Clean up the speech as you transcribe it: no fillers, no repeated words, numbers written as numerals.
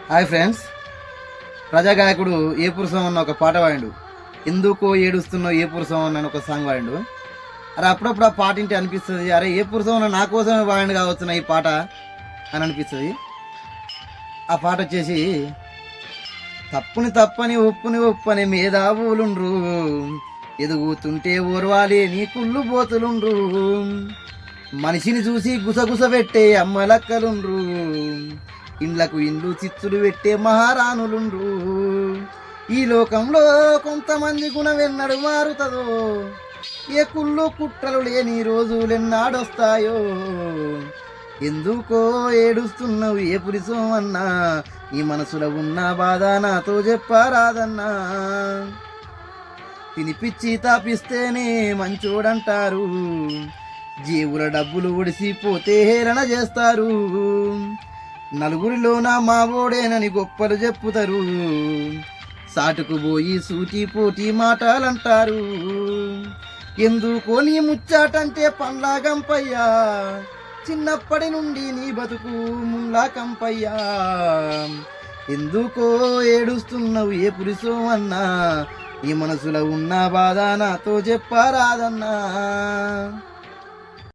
Hi friends, ప్రజాగాయకుడు ఏ పురుషం అన్న ఒక పాట పాడిండు. ఎందుకో ఏడుస్తున్నావు ఏ పురుషం అన్న ఒక సాంగ్ పాడిండు. అరే అప్పుడప్పుడు ఆ పాట ఇంటి అనిపిస్తుంది, అరే ఏ పురుషం అన్న నా కోసమే పాడిండు కావచ్చు ఈ పాట అని అనిపిస్తుంది. ఆ పాట వచ్చేసి తప్పుని తప్పని ఒప్పుని ఒప్పని మేధావులుండ్రు, ఎదుగుతుంటే ఓర్వాలి నీ కుళ్ళు బోతులుండ్రు, మనిషిని చూసి గుసగుస పెట్టే అమ్మలక్కలుండ్రు, ఇండ్లకు ఇండ్లు చిచ్చులు పెట్టే మహారాణులుండ్రు. ఈ లోకంలో కొంతమంది గుణం ఎన్నడు మారుతుందో, ఏ కుళ్ళు కుట్రలు లేని రోజులెన్నాడొస్తాయో. ఎందుకో ఏడుస్తున్నావు ఏ పురుషం అన్నా, నీ మనసులో ఉన్న బాధ నాతో చెప్పరాదన్నా. తినిపిచ్చి తాపిస్తేనే మంచోడంటారు, జీవుల డబ్బులు ఒడిసిపోతే హేళన చేస్తారు, నలుగురిలోన మావోడేనని గొప్పలు చెప్పుతారు, సాటుకు పోయి సూటి పోటీ మాటలంటారు. ఎందుకో నీ ముచ్చాటంటే పండ్లా గంపయ్యా, చిన్నప్పటి నుండి నీ బతుకు ముల్లా కంపయ్యా. ఎందుకో ఏడుస్తున్నావు ఏ పురుషం అన్నా, ఈ మనసులో ఉన్న బాధ నాతో చెప్పరాదన్నా.